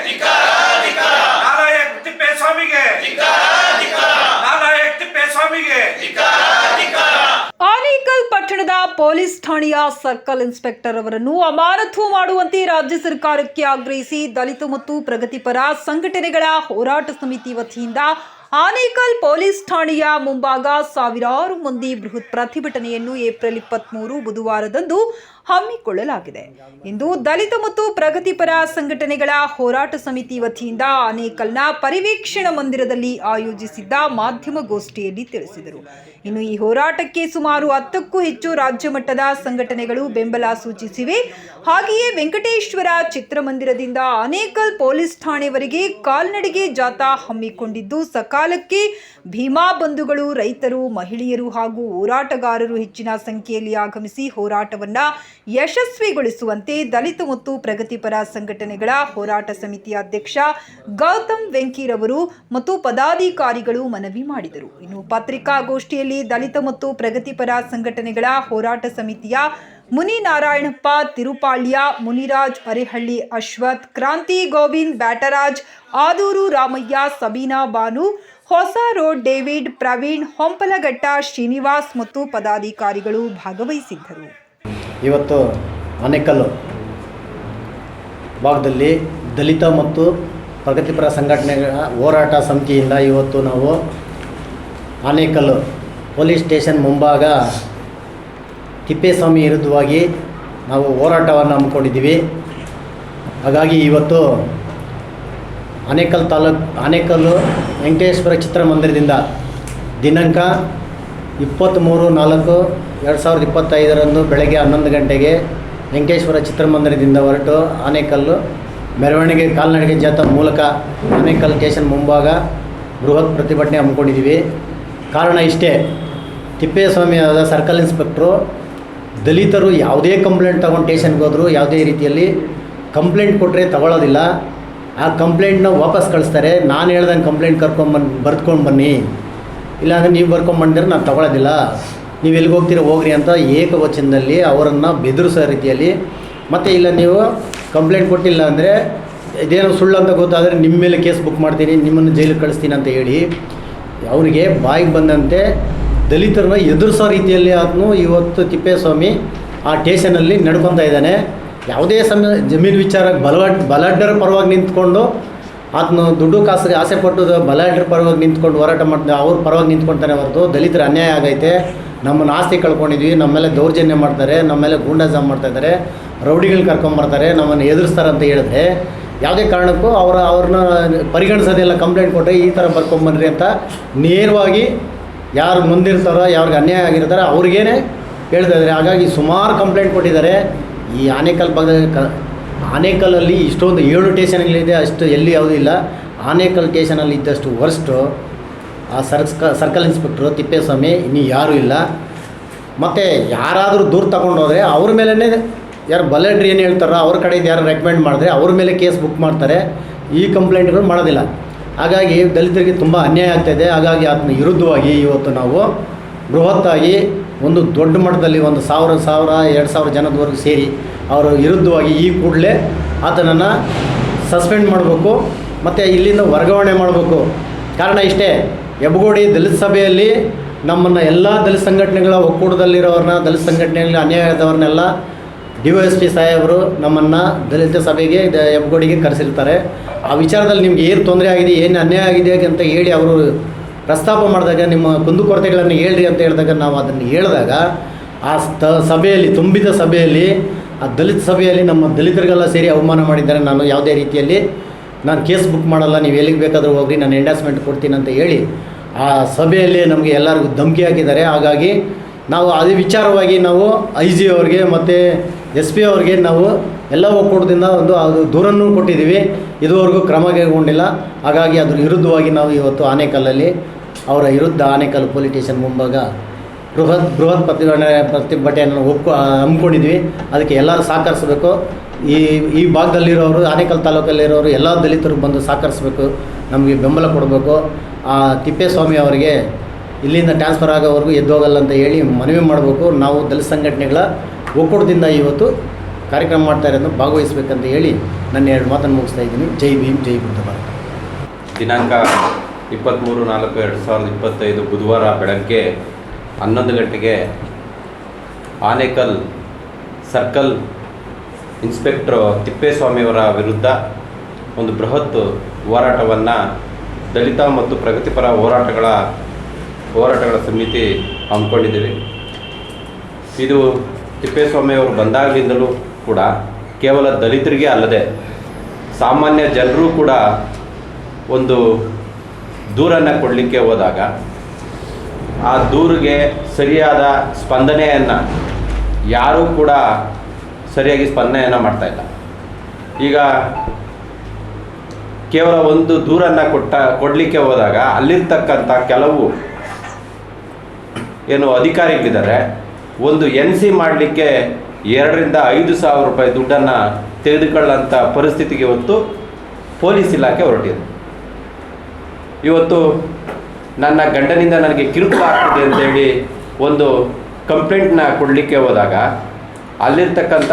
ನಾಲಾಯಕ್ ತಿಪ್ಪೇಸ್ವಾಮಿಗೆ ನಾಲಾಯಕ್ ತಿಪ್ಪೇಸ್ವಾಮಿಗೆ. ಆನೇಕಲ್ ಪಟ್ಟಣದ ಪೊಲೀಸ್ ಠಾಣೆಯ circle inspector ಅವರನ್ನು ಅಮಾನತು ಮಾಡುವಂತೆ ರಾಜ್ಯ ಸರ್ಕಾರಕ್ಕೆ ಆಗ್ರಹಿಸಿ ದಲಿತ ಮತ್ತು ಪ್ರಗತಿಪರ ಸಂಘಟನೆಗಳ ಹೋರಾಟ ಸಮಿತಿ ವತಿಯಿಂದ ಆನೇಕಲ್ ಪೊಲೀಸ್ ಠಾಣೆಯ ಮುಂಭಾಗ ಸಾವಿರಾರು ಮಂದಿ ಬೃಹತ್ ಪ್ರತಿಭಟನೆಯನ್ನು ಏಪ್ರಿಲ್ 23 ಬುಧವಾರದಂದು ಹಮ್ಮಿಕೊಳ್ಳಲಾಗಿದೆ. ಇಂದು ದಲಿತ ಮತ್ತು ಪ್ರಗತಿಪರ ಸಂಘಟನೆಗಳ ಹೋರಾಟ ಸಮಿತಿ ವತಿಯಿಂದ ಆನೇಕಲ್ನ ಪರಿವೀಕ್ಷಣಾ ಮಂದಿರದಲ್ಲಿ ಆಯೋಜಿಸಿದ್ದ ಮಾಧ್ಯಮಗೋಷ್ಠಿಯಲ್ಲಿ ತಿಳಿಸಿದರು. ಇನ್ನು ಈ ಹೋರಾಟಕ್ಕೆ ಸುಮಾರು 10ಕ್ಕೂ ಹೆಚ್ಚು ರಾಜ್ಯ ಮಟ್ಟದ ಸಂಘಟನೆಗಳು ಬೆಂಬಲ ಸೂಚಿಸಿವೆ. ಹಾಗೆಯೇ ವೆಂಕಟೇಶ್ವರ ಚಿತ್ರಮಂದಿರದಿಂದ ಆನೇಕಲ್ ಪೊಲೀಸ್ ಠಾಣೆವರೆಗೆ ಕಾಲ್ನಡಿಗೆ ಜಾಥಾ ಹಮ್ಮಿಕೊಂಡಿದ್ದು, ಸಕಾಲಕ್ಕೆ ಭೀಮಾ ಬಂಧುಗಳು, ರೈತರು, ಮಹಿಳೆಯರು ಹಾಗೂ ಹೋರಾಟಗಾರರು ಹೆಚ್ಚಿನ ಸಂಖ್ಯೆಯಲ್ಲಿ ಆಗಮಿಸಿ ಹೋರಾಟವನ್ನ ಯಶಸ್ವಿಗೊಳಿಸುವಂತೆ ದಲಿತ ಮತ್ತು ಪ್ರಗತಿಪರ ಸಂಘಟನೆಗಳ ಹೋರಾಟ ಸಮಿತಿಯ ಅಧ್ಯಕ್ಷ ಗೌತಮ್ ವೆಂಕಿರವರು ಮತ್ತು ಪದಾಧಿಕಾರಿಗಳು ಮನವಿ ಮಾಡಿದರು. ಇನ್ನು ಪತ್ರಿಕಾಗೋಷ್ಠಿಯಲ್ಲಿ ದಲಿತ ಮತ್ತು ಪ್ರಗತಿಪರ ಸಂಘಟನೆಗಳ ಹೋರಾಟ ಸಮಿತಿಯ ಮುನಿನಾರಾಯಣಪ್ಪ ತಿರುಪಾಳ್ಯ, ಮುನಿರಾಜ್ ಅರೆಹಳ್ಳಿ, ಅಶ್ವಥ್, ಕ್ರಾಂತಿ ಗೋವಿಂದ್, ಬ್ಯಾಟರಾಜ್, ಆದೂರು ರಾಮಯ್ಯ, ಸಬೀನಾ ಬಾನು, ಹೊಸ ರೋಡ್ ಡೇವಿಡ್, ಪ್ರವೀಣ್, ಹೊಂಪಲಘಟ್ಟ ಶ್ರೀನಿವಾಸ್ ಮತ್ತು ಪದಾಧಿಕಾರಿಗಳು ಭಾಗವಹಿಸಿದ್ದರು. ಇವತ್ತು ಆನೇಕಲ್ಲು ಭಾಗದಲ್ಲಿ ದಲಿತ ಮತ್ತು ಪ್ರಗತಿಪರ ಸಂಘಟನೆಗಳ ಹೋರಾಟ ಸಮಿತಿಯಿಂದ ಇವತ್ತು ನಾವು ಆನೇಕಲ್ಲು ಪೊಲೀಸ್ ಸ್ಟೇಷನ್ ಮುಂಭಾಗ ತಿಪ್ಪೇಸ್ವಾಮಿ ವಿರುದ್ಧವಾಗಿ ನಾವು ಹೋರಾಟವನ್ನು ಹಮ್ಮಿಕೊಂಡಿದ್ದೀವಿ. ಹಾಗಾಗಿ ಇವತ್ತು ಆನೇಕಲ್ಲು ವೆಂಕಟೇಶ್ವರ ಚಿತ್ರಮಂದಿರದಿಂದ ದಿನಾಂಕ 23/4/2025 ಬೆಳಗ್ಗೆ 11 ಗಂಟೆಗೆ ವೆಂಕಟೇಶ್ವರ ಚಿತ್ರಮಂದಿರದಿಂದ ಹೊರಟು ಆನೇಕಲ್ಲು ಮೆರವಣಿಗೆ ಕಾಲ್ನಡಿಗೆ ಜಾಥಾ ಮೂಲಕ ಆನೇಕಲ್ ಸ್ಟೇಷನ್ ಮುಂಭಾಗ ಬೃಹತ್ ಪ್ರತಿಭಟನೆ ಹಮ್ಮಿಕೊಂಡಿದ್ದೀವಿ. ಕಾರಣ ಇಷ್ಟೇ, ತಿಪ್ಪೇಸ್ವಾಮಿ ಆದ ಸರ್ಕಲ್ ಇನ್ಸ್ಪೆಕ್ಟ್ರು ದಲಿತರು ಯಾವುದೇ ಕಂಪ್ಲೇಂಟ್ ತೊಗೊಂಡು ಸ್ಟೇಷನ್ಗೆ ಹೋದರೂ ಯಾವುದೇ ರೀತಿಯಲ್ಲಿ ಕಂಪ್ಲೇಂಟ್ ಕೊಟ್ಟರೆ ತಗೊಳ್ಳೋದಿಲ್ಲ. ಆ ಕಂಪ್ಲೇಂಟ್ನ ವಾಪಸ್ ಕಳಿಸ್ತಾರೆ. ನಾನು ಹೇಳ್ದಂಗೆ ಕಂಪ್ಲೇಂಟ್ ಬರ್ದ್ಕೊಂಡು ಬನ್ನಿ, ಇಲ್ಲಾಂದರೆ ನೀವು ಬರ್ಕೊಂಬಂದಿದ್ರೆ ನಾನು ತಗೊಳ್ಳೋದಿಲ್ಲ, ನೀವು ಎಲ್ಲಿಗೆ ಹೋಗ್ತೀರ ಹೋಗ್ರಿ ಅಂತ ಏಕವಚನದಲ್ಲಿ ಅವರನ್ನು ಬೆದರಿಸೋ ರೀತಿಯಲ್ಲಿ, ಮತ್ತು ಇಲ್ಲ ನೀವು ಕಂಪ್ಲೇಂಟ್ ಕೊಟ್ಟಿಲ್ಲ ಅಂದರೆ ಇದೇನೋ ಸುಳ್ಳು ಅಂತ ಗೊತ್ತಾದರೆ ನಿಮ್ಮ ಮೇಲೆ ಕೇಸ್ ಬುಕ್ ಮಾಡ್ತೀನಿ, ನಿಮ್ಮನ್ನು ಜೈಲಿಗೆ ಕಳಿಸ್ತೀನಿ ಅಂತ ಹೇಳಿ ಅವರಿಗೆ ಬಾಯಿಗೆ ಬಂದಂತೆ ದಲಿತರನ್ನ ಎದುರಿಸೋ ರೀತಿಯಲ್ಲಿ ಅದನ್ನು ಇವತ್ತು ತಿಪ್ಪೇಸ್ವಾಮಿ ಆ ಸ್ಟೇಷನಲ್ಲಿ ನಡ್ಕೊತಾ ಇದ್ದಾನೆ. ಯಾವುದೇ ಜಮೀನು ವಿಚಾರಕ್ಕೆ ಬಲಾಢ್ಯರ ಪರವಾಗಿ ನಿಂತ್ಕೊಂಡು ಆತನು ದುಡ್ಡು ಕಾಸಿಗೆ ಆಸೆ ಪಟ್ಟು ಬಲಾಢ್ಯರ ಪರವಾಗಿ ನಿಂತ್ಕೊಂಡು ಹೋರಾಟ ಮಾಡ್ತಾರೆ, ಅವ್ರ ಪರವಾಗಿ ನಿಂತ್ಕೊಳ್ತಾನೆ ಹೊರತು ದಲಿತರ ಅನ್ಯಾಯ ಆಗೈತೆ, ನಮ್ಮನ್ನು ಆಸ್ತಿ ಕಳ್ಕೊಂಡಿದ್ವಿ, ನಮ್ಮ ಮೇಲೆ ದೌರ್ಜನ್ಯ ಮಾಡ್ತಾರೆ, ನಮ್ಮ ಮೇಲೆ ಗೂಂಡಾಜಾಮ್ ಮಾಡ್ತಾಯಿದ್ದಾರೆ, ರೌಡಿಗಳು ಕರ್ಕೊಂಬರ್ತಾರೆ, ನಮ್ಮನ್ನು ಎದುರಿಸ್ತಾರೆ ಅಂತ ಹೇಳಿದ್ರೆ ಯಾವುದೇ ಕಾರಣಕ್ಕೂ ಅವ್ರನ್ನ ಪರಿಗಣಿಸೋದೆಲ್ಲ ಕಂಪ್ಲೇಂಟ್ ಕೊಟ್ಟರೆ ಈ ಥರ ಬರ್ಕೊಂಬನ್ರಿ ಅಂತ ನೇರವಾಗಿ ಯಾರು ಮುಂದಿರ್ತಾರೋ ಯಾರಿಗೆ ಅನ್ಯಾಯ ಆಗಿರ್ತಾರೋ ಅವ್ರಿಗೇನೆ ಹೇಳ್ತಾ ಇದ್ದಾರೆ. ಹಾಗಾಗಿ ಸುಮಾರು ಕಂಪ್ಲೇಂಟ್ ಕೊಟ್ಟಿದ್ದಾರೆ. ಈ ಆನೇಕಲ್ಲಲ್ಲಿ ಇಷ್ಟೊಂದು 7 ಸ್ಟೇಷನ್ಗಳಿದೆ, ಅಷ್ಟು ಎಲ್ಲಿ ಯಾವುದೂ ಇಲ್ಲ. ಆನೇಕಲ್ ಸ್ಟೇಷನಲ್ಲಿ ಇದ್ದಷ್ಟು ವರ್ಸ್ಟು ಆ ಸರ್ಕಲ್ ಇನ್ಸ್ಪೆಕ್ಟ್ರು ತಿಪ್ಪೇಸ್ವಾಮಿ ಇನ್ನೂ ಯಾರೂ ಇಲ್ಲ. ಮತ್ತು ಯಾರಾದರೂ ದೂರ ತಗೊಂಡೋದ್ರೆ ಅವ್ರ ಮೇಲೇ ಯಾರು ಬಲಾಢ್ಯರು ಏನು ಹೇಳ್ತಾರೋ ಅವ್ರ ಕಡೆಯಿಂದ ಯಾರು ರೆಕಮೆಂಡ್ ಮಾಡಿದ್ರೆ ಅವ್ರ ಮೇಲೆ ಕೇಸ್ ಬುಕ್ ಮಾಡ್ತಾರೆ, ಈ ಕಂಪ್ಲೇಂಟ್ಗಳು ಮಾಡೋದಿಲ್ಲ. ಹಾಗಾಗಿ ದಲಿತರಿಗೆ ತುಂಬ ಅನ್ಯಾಯ ಆಗ್ತಾಯಿದೆ. ಹಾಗಾಗಿ ಅದನ್ನ ವಿರುದ್ಧವಾಗಿ ಇವತ್ತು ನಾವು ಬೃಹತ್ತಾಗಿ ಒಂದು ದೊಡ್ಡ ಮಟ್ಟದಲ್ಲಿ 1,000, 2,000 ಜನದವರೆಗೂ ಸೇರಿ ಅವರ ವಿರುದ್ಧವಾಗಿ ಈ ಕೂಡಲೇ ಆತನನ್ನು ಸಸ್ಪೆಂಡ್ ಮಾಡಬೇಕು ಮತ್ತು ಇಲ್ಲಿಂದ ವರ್ಗಾವಣೆ ಮಾಡಬೇಕು. ಕಾರಣ ಇಷ್ಟೇ, ಹೆಬ್ಬಗೋಡಿ ದಲಿತ ಸಭೆಯಲ್ಲಿ ನಮ್ಮನ್ನು ಎಲ್ಲ ದಲಿತ ಸಂಘಟನೆಗಳ ಒಕ್ಕೂಟದಲ್ಲಿರೋರನ್ನ, ದಲಿತ ಸಂಘಟನೆಗಳಲ್ಲಿ ಅನ್ಯಾಯ ಆದವ್ರನ್ನೆಲ್ಲ DYSP ಸಾಹೇಬರು ನಮ್ಮನ್ನು ದಲಿತ ಸಭೆಗೆ ಹೆಬ್ಬಗೋಡಿಗೆ ಕರೆಸಿರ್ತಾರೆ. ಆ ವಿಚಾರದಲ್ಲಿ ನಿಮ್ಗೆ ಏನು ತೊಂದರೆ ಆಗಿದೆ, ಏನು ಅನ್ಯಾಯ ಆಗಿದೆ ಅಂತ ಹೇಳಿ ಅವರು ಪ್ರಸ್ತಾಪ ಮಾಡಿದಾಗ ನಿಮ್ಮ ಕುಂದುಕೊರತೆಗಳನ್ನು ಹೇಳ್ರಿ ಅಂತ ಹೇಳಿದಾಗ ನಾವು ಅದನ್ನು ಹೇಳಿದಾಗ ಆ ಸಭೆಯಲ್ಲಿ ತುಂಬಿದ ಸಭೆಯಲ್ಲಿ ಆ ದಲಿತ ಸಭೆಯಲ್ಲಿ ನಮ್ಮ ದಲಿತರಿಗೆಲ್ಲ ಸೇರಿ ಅವಮಾನ ಮಾಡಿದ್ದಾರೆ. ನಾನು ಯಾವುದೇ ರೀತಿಯಲ್ಲಿ ನಾನು ಕೇಸ್ ಬುಕ್ ಮಾಡಲ್ಲ, ನೀವು ಎಲ್ಲಿಗೆ ಬೇಕಾದರೂ ಹೋಗ್ರಿ, ನಾನು ಎಂಡಾಸ್ಮೆಂಟ್ ಕೊಡ್ತೀನಿ ಅಂತ ಹೇಳಿ ಆ ಸಭೆಯಲ್ಲಿ ನಮಗೆ ಎಲ್ಲರಿಗೂ ಧಮಕಿ ಹಾಕಿದ್ದಾರೆ. ಹಾಗಾಗಿ ನಾವು ಅದೇ ವಿಚಾರವಾಗಿ ನಾವು IG ಅವ್ರಿಗೆ ಮತ್ತು SP ಅವ್ರಿಗೆ ನಾವು ಎಲ್ಲ ಒಕ್ಕೂಟದಿಂದ ಅದು ದೂರನ್ನು ಕೊಟ್ಟಿದ್ದೀವಿ. ಇದುವರೆಗೂ ಕ್ರಮ ಕೈಗೊಂಡಿಲ್ಲ. ಹಾಗಾಗಿ ಅದ್ರ ವಿರುದ್ಧವಾಗಿ ನಾವು ಇವತ್ತು ಆನೇಕಲ್ಲಲ್ಲಿ ಅವರ ವಿರುದ್ಧ ಆನೇಕಲ್ ಪೊಲೀಸ್ ಸ್ಟೇಷನ್ ಮುಂಭಾಗ ಬೃಹತ್ ಪ್ರತಿಭಟನೆಯನ್ನು ಹಮ್ಮಿಕೊಂಡಿದ್ವಿ. ಅದಕ್ಕೆ ಎಲ್ಲರೂ ಸಹಕರಿಸಬೇಕು. ಈ ಭಾಗದಲ್ಲಿರೋರು, ಆನೇಕಲ್ ತಾಲೂಕಲ್ಲಿರೋರು ಎಲ್ಲ ದಲಿತರು ಬಂದು ಸಹಕರಿಸಬೇಕು, ನಮಗೆ ಬೆಂಬಲ ಕೊಡಬೇಕು. ಆ ತಿಪ್ಪೇಸ್ವಾಮಿ ಅವರಿಗೆ ಇಲ್ಲಿಂದ ಟ್ರಾನ್ಸ್ಫರ್ ಆಗೋವರೆಗೂ ಎದ್ದೋಗಲ್ಲ ಅಂತ ಹೇಳಿ ಮನವಿ ಮಾಡಬೇಕು. ನಾವು ದಲಿತ ಸಂಘಟನೆಗಳ ಒಕ್ಕೂಟದಿಂದ ಇವತ್ತು ಕಾರ್ಯಕ್ರಮ ಮಾಡ್ತಾ ಇರೋದನ್ನು ಭಾಗವಹಿಸಬೇಕಂತ ಹೇಳಿ ನನ್ನ 2 ಮಾತನ್ನು ಮುಗಿಸ್ತಾ ಇದ್ದೀನಿ. ಜೈ ಭೀಮ್, ಜೈ ಬುದ್ಧ ಭಾರತ. ದಿನಾಂಕ 23/4/2025 ಬುಧವಾರ ಬೆಳಗ್ಗೆ 11 ಗಂಟೆಗೆ ಆನೇಕಲ್ ಸರ್ಕಲ್ ಇನ್ಸ್ಪೆಕ್ಟ್ರ್ ತಿಪ್ಪೇಸ್ವಾಮಿಯವರ ವಿರುದ್ಧ ಒಂದು ಬೃಹತ್ ಹೋರಾಟವನ್ನು ದಲಿತ ಮತ್ತು ಪ್ರಗತಿಪರ ಹೋರಾಟಗಳ ಸಮಿತಿ ಹಮ್ಮಿಕೊಂಡಿದ್ದೀವಿ. ಇದು ತಿಪ್ಪೇಸ್ವಾಮಿಯವರು ಬಂದಾಗಲಿಂದಲೂ ಕೂಡ ಕೇವಲ ದಲಿತರಿಗೆ ಅಲ್ಲದೆ ಸಾಮಾನ್ಯ ಜನರು ಕೂಡ ಒಂದು ದೂರನ್ನು ಕೊಡಲಿಕ್ಕೆ ಹೋದಾಗ ಆ ದೂರಿಗೆ ಸರಿಯಾದ ಸ್ಪಂದನೆಯನ್ನು ಯಾರೂ ಕೂಡ ಸರಿಯಾಗಿ ಸ್ಪಂದನೆಯನ್ನು ಮಾಡ್ತಾಯಿಲ್ಲ. ಈಗ ಕೇವಲ ಒಂದು ದೂರನ್ನು ಕೊಡಲಿಕ್ಕೆ ಹೋದಾಗ ಅಲ್ಲಿರ್ತಕ್ಕಂಥ ಕೆಲವು ಏನು ಅಧಿಕಾರಿಗಳಿದ್ದಾರೆ, ಒಂದು NC ಮಾಡಲಿಕ್ಕೆ 2,000 to 5,000 ರೂಪಾಯಿ ದುಡ್ಡನ್ನು ತೆಗೆದುಕೊಳ್ಳೋಂಥ ಪರಿಸ್ಥಿತಿಗೆ ಇವತ್ತು ಪೊಲೀಸ್ ಇಲಾಖೆ ಹೊರಟಿದೆ. ಇವತ್ತು ನನ್ನ ಗಂಡನಿಂದ ನನಗೆ ಕಿರುಕುಳ ಆಗ್ತಿದೆ ಅಂತೇಳಿ ಒಂದು ಕಂಪ್ಲೇಂಟ್ನ ಕೊಡಲಿಕ್ಕೆ ಹೋದಾಗ ಅಲ್ಲಿರ್ತಕ್ಕಂಥ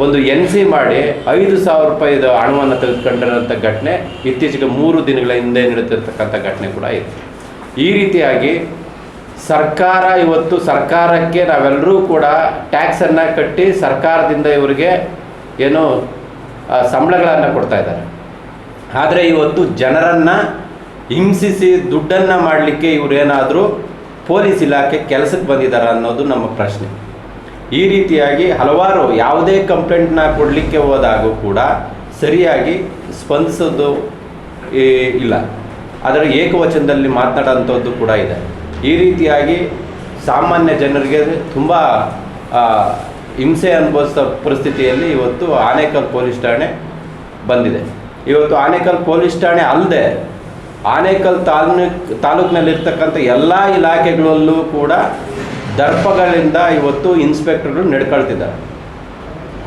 ಒಂದು NC ಮಾಡಿ 5,000 ರೂಪಾಯಿದು ಹಣವನ್ನು ತೆಗೆದುಕೊಂಡಿರೋಂಥ ಘಟನೆ ಇತ್ತೀಚೆಗೆ 3 ದಿನಗಳ ಹಿಂದೆ ನಡೆದಿರ್ತಕ್ಕಂಥ ಘಟನೆ ಕೂಡ ಇದೆ. ಈ ರೀತಿಯಾಗಿ ಸರ್ಕಾರಕ್ಕೆ ನಾವೆಲ್ಲರೂ ಕೂಡ ಟ್ಯಾಕ್ಸನ್ನು ಕಟ್ಟಿ ಸರ್ಕಾರದಿಂದ ಇವರಿಗೆ ಏನು ಸಂಬಳಗಳನ್ನು ಕೊಡ್ತಾ ಇದ್ದಾರೆ. ಆದರೆ ಇವತ್ತು ಜನರನ್ನು ಹಿಂಸಿಸಿ ದುಡ್ಡನ್ನು ಮಾಡಲಿಕ್ಕೆ ಇವರೇನಾದರೂ ಪೊಲೀಸ್ ಇಲಾಖೆ ಕೆಲಸಕ್ಕೆ ಬಂದಿದ್ದಾರೆ ಅನ್ನೋದು ನಮ್ಮ ಪ್ರಶ್ನೆ. ಈ ರೀತಿಯಾಗಿ ಹಲವಾರು ಯಾವುದೇ ಕಂಪ್ಲೇಂಟ್ನ ಕೊಡಲಿಕ್ಕೆ ಹೋದಾಗೂ ಕೂಡ ಸರಿಯಾಗಿ ಸ್ಪಂದಿಸೋದು ಇಲ್ಲ, ಅದರ ಏಕವಚನದಲ್ಲಿ ಮಾತನಾಡೋಂಥದ್ದು ಕೂಡ ಇದೆ. ಈ ರೀತಿಯಾಗಿ ಸಾಮಾನ್ಯ ಜನರಿಗೆ ತುಂಬ ಹಿಂಸೆ ಅನುಭವಿಸೋ ಪರಿಸ್ಥಿತಿಯಲ್ಲಿ ಇವತ್ತು ಆನೇಕಲ್ ಪೊಲೀಸ್ ಠಾಣೆ ಬಂದಿದೆ. ಇವತ್ತು ಆನೇಕಲ್ ಪೊಲೀಸ್ ಠಾಣೆ ಅಲ್ಲದೆ ಆನೇಕಲ್ ತಾಲೂಕಿನಲ್ಲಿರ್ತಕ್ಕಂಥ ಎಲ್ಲ ಇಲಾಖೆಗಳಲ್ಲೂ ಕೂಡ ದರ್ಪಗಳಿಂದ ಇವತ್ತು ಇನ್ಸ್ಪೆಕ್ಟರ್ಗಳು ನಡ್ಕೊಳ್ತಿದ್ದಾರೆ.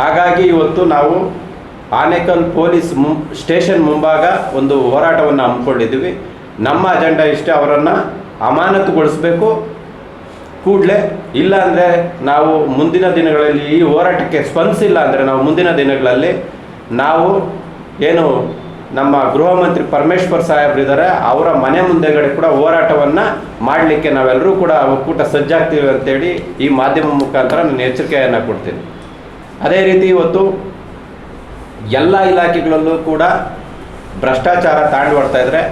ಹಾಗಾಗಿ ಇವತ್ತು ನಾವು ಆನೇಕಲ್ ಪೊಲೀಸ್ ಸ್ಟೇಷನ್ ಮುಂಭಾಗ ಒಂದು ಹೋರಾಟವನ್ನು ಹಮ್ಮಿಕೊಂಡಿದ್ದೀವಿ. ನಮ್ಮ ಅಜೆಂಡಾ ಇಷ್ಟೇ, ಅವರನ್ನು ಅಮಾನತುಗೊಳಿಸಬೇಕು ಕೂಡಲೇ. ಇಲ್ಲ ಅಂದರೆ ನಾವು ಮುಂದಿನ ದಿನಗಳಲ್ಲಿ ಈ ಹೋರಾಟಕ್ಕೆ ಸ್ಪಂದಿಸಿಲ್ಲ ಅಂದರೆ ನಾವು ಮುಂದಿನ ದಿನಗಳಲ್ಲಿ ನಾವು ಏನು ನಮ್ಮ ಗೃಹ ಮಂತ್ರಿ ಪರಮೇಶ್ವರ್ ಸಾಹೇಬ್ರಿದ್ದಾರೆ ಅವರ ಮನೆ ಮುಂದೆಗಡೆ ಕೂಡ ಹೋರಾಟವನ್ನು ಮಾಡಲಿಕ್ಕೆ ನಾವೆಲ್ಲರೂ ಕೂಡ ಒಕ್ಕೂಟ ಸಜ್ಜಾಗ್ತೀವಿ ಅಂತೇಳಿ ಈ ಮಾಧ್ಯಮ ಮುಖಾಂತರ ನಾನು ಎಚ್ಚರಿಕೆಯನ್ನು ಕೊಡ್ತೀನಿ. ಅದೇ ರೀತಿ ಇವತ್ತು ಎಲ್ಲ ಇಲಾಖೆಗಳಲ್ಲೂ ಕೂಡ ಭ್ರಷ್ಟಾಚಾರ ತಾಂಡವಾಡ್ತಾ ಇದ್ದಾರೆ.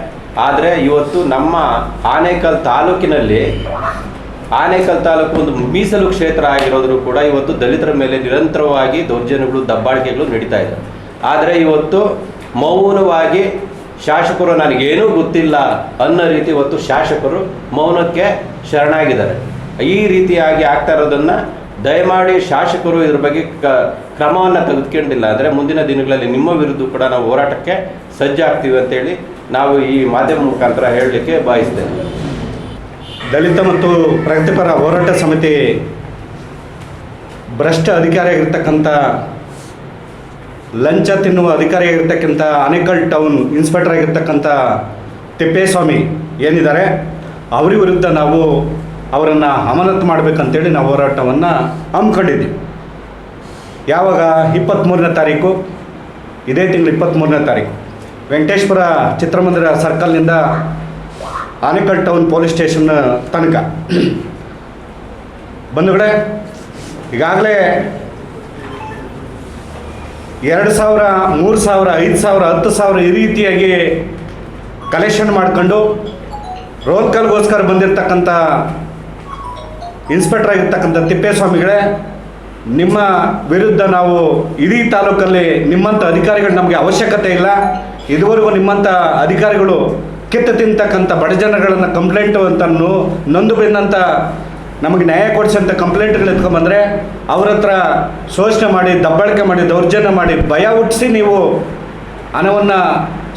ಆದರೆ ಇವತ್ತು ನಮ್ಮ ಆನೇಕಲ್ ತಾಲೂಕಿನಲ್ಲಿ ಆನೇಕಲ್ ತಾಲೂಕು ಒಂದು ಮೀಸಲು ಕ್ಷೇತ್ರ ಆಗಿರೋದ್ರೂ ಕೂಡ ಇವತ್ತು ದಲಿತರ ಮೇಲೆ ನಿರಂತರವಾಗಿ ದೌರ್ಜನ್ಯಗಳು ದಬ್ಬಾಳಿಕೆಗಳು ನಡೀತಾ ಇದೆ. ಆದರೆ ಇವತ್ತು ಮೌನವಾಗಿ ಶಾಸಕರು ನನಗೇನೂ ಗೊತ್ತಿಲ್ಲ ಅನ್ನೋ ರೀತಿ ಇವತ್ತು ಶಾಸಕರು ಮೌನಕ್ಕೆ ಶರಣಾಗಿದ್ದಾರೆ. ಈ ರೀತಿಯಾಗಿ ಆಗ್ತಾ ಇರೋದನ್ನು ದಯಮಾಡಿ ಶಾಸಕರು ಇದ್ರ ಬಗ್ಗೆ ಕ್ರಮವನ್ನು ತೆಗೆದುಕೊಂಡಿಲ್ಲ ಅಂದರೆ ಮುಂದಿನ ದಿನಗಳಲ್ಲಿ ನಿಮ್ಮ ವಿರುದ್ಧ ಕೂಡ ನಾವು ಹೋರಾಟಕ್ಕೆ ಸಜ್ಜಾಗ್ತೀವಿ ಅಂತೇಳಿ ನಾವು ಈ ಮಾಧ್ಯಮ ಮುಖಾಂತರ ಹೇಳಲಿಕ್ಕೆ ಬಯಸ್ತೇವೆ. ದಲಿತ ಮತ್ತು ಪ್ರಗತಿಪರ ಹೋರಾಟ ಸಮಿತಿ ಭ್ರಷ್ಟ ಅಧಿಕಾರಿಯಾಗಿರ್ತಕ್ಕಂಥ ಲಂಚ ತಿನ್ನುವ ಅಧಿಕಾರಿಯಾಗಿರ್ತಕ್ಕಂಥ ಆನೇಕಲ್ ಟೌನ್ ಇನ್ಸ್ಪೆಕ್ಟರ್ ಆಗಿರ್ತಕ್ಕಂಥ ತಿಪ್ಪೇಸ್ವಾಮಿ ಏನಿದ್ದಾರೆ ಅವರ ವಿರುದ್ಧ ನಾವು ಅವರನ್ನು ಅಮಾನತು ಮಾಡಬೇಕಂತೇಳಿ ನಾವು ಹೋರಾಟವನ್ನು ಹಮ್ಮಿಕೊಂಡಿದ್ದೀವಿ. ಯಾವಾಗ 23ನೇ ತಾರೀಕು, ಇದೇ ತಿಂಗಳು 23ನೇ ತಾರೀಕು ವೆಂಕಟೇಶ್ವರ ಚಿತ್ರಮಂದಿರ ಸರ್ಕಲ್ನಿಂದ ಆನೇಕಲ್ ಟೌನ್ ಪೊಲೀಸ್ ಸ್ಟೇಷನ್ ತನಕ ಬಂಧುಗಳೇ, ಈಗಾಗಲೇ 2,000, 3,000, 5,000, 10,000 ಈ ರೀತಿಯಾಗಿ ಕಲೆಕ್ಷನ್ ಮಾಡ್ಕೊಂಡು ರೋಲ್ ಕಾಲ್ಗೋಸ್ಕರ ಬಂದಿರತಕ್ಕಂಥ ಇನ್ಸ್ಪೆಕ್ಟರ್ ಆಗಿರ್ತಕ್ಕಂಥ ತಿಪ್ಪೇಸ್ವಾಮಿಗಳೇ, ನಿಮ್ಮ ವಿರುದ್ಧ ನಾವು ಇಡೀ ತಾಲೂಕಲ್ಲಿ ನಿಮ್ಮಂಥ ಅಧಿಕಾರಿಗಳು ನಮಗೆ ಅವಶ್ಯಕತೆ ಇಲ್ಲ. ಇದುವರೆಗೂ ನಿಮ್ಮಂಥ ಅಧಿಕಾರಿಗಳು ಕಿತ್ತು ತಿಂತಕ್ಕಂಥ ಬಡ ಜನಗಳನ್ನು ಕಂಪ್ಲೇಂಟು ಅಂತ ನೊಂದು ಬೆನ್ನಂತ ನಮಗೆ ನ್ಯಾಯ ಕೊಡಿಸೋಂಥ ಕಂಪ್ಲೇಂಟ್ಗಳು ಎತ್ಕೊಂಡ್ಬಂದರೆ ಅವ್ರ ಹತ್ರ ಶೋಷಣೆ ಮಾಡಿ, ದಬ್ಬಾಳಿಕೆ ಮಾಡಿ, ದೌರ್ಜನ್ಯ ಮಾಡಿ, ಭಯ ಹುಟ್ಟಿಸಿ ನೀವು ಹಣವನ್ನು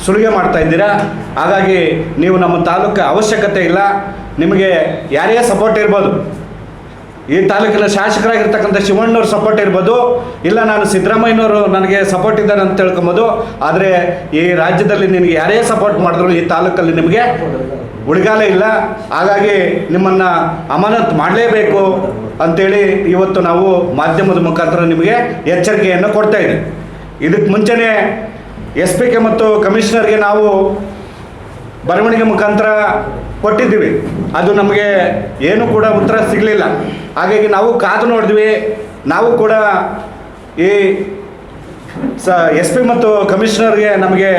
ಸುಲಿಗೆ ಮಾಡ್ತಾ ಇದ್ದೀರಾ. ಹಾಗಾಗಿ ನೀವು ನಮ್ಮ ತಾಲೂಕು ಅವಶ್ಯಕತೆ ಇಲ್ಲ. ನಿಮಗೆ ಯಾರೇ ಸಪೋರ್ಟ್ ಇರ್ಬೋದು, ಈ ತಾಲೂಕಿನ ಶಾಸಕರಾಗಿರ್ತಕ್ಕಂಥ ಶಿವಣ್ಣವ್ರ ಸಪೋರ್ಟ್ ಇರ್ಬೋದು, ಇಲ್ಲ ನಾನು ಸಿದ್ದರಾಮಯ್ಯನವರು ನನಗೆ ಸಪೋರ್ಟ್ ಇದ್ದಾರೆ ಅಂತ ತಿಳ್ಕೊಬೋದು. ಆದರೆ ಈ ರಾಜ್ಯದಲ್ಲಿ ನಿನಗೆ ಯಾರೇ ಸಪೋರ್ಟ್ ಮಾಡಿದ್ರು ಈ ತಾಲೂಕಲ್ಲಿ ನಿಮಗೆ ಉಳಿಗಾಲ ಇಲ್ಲ. ಹಾಗಾಗಿ ನಿಮ್ಮನ್ನು ಅಮಾನತು ಮಾಡಲೇಬೇಕು. ಅಂತೇಳಿ ಇವತ್ತು ನಾವು ಮಾಧ್ಯಮದ ಮುಖಾಂತರ ನಿಮಗೆ ಎಚ್ಚರಿಕೆಯನ್ನು ಕೊಡ್ತಾ ಇದ್ದೀವಿ. ಇದಕ್ಕೆ ಮುಂಚೆನೇ SP ಮತ್ತು ಕಮಿಷನರ್ಗೆ ನಾವು ಬರವಣಿಗೆ ಮುಖಾಂತರ ಕೊಟ್ಟಿದ್ದೀವಿ. ಅದು ನಮಗೆ ಏನೂ ಕೂಡ ಉತ್ತರ ಸಿಗಲಿಲ್ಲ. ಹಾಗಾಗಿ ನಾವು ಕಾದು ನೋಡಿದ್ವಿ. ನಾವು ಕೂಡ ಈ SP ಮತ್ತು ಕಮಿಷನರ್ಗೆ ನಮಗೆ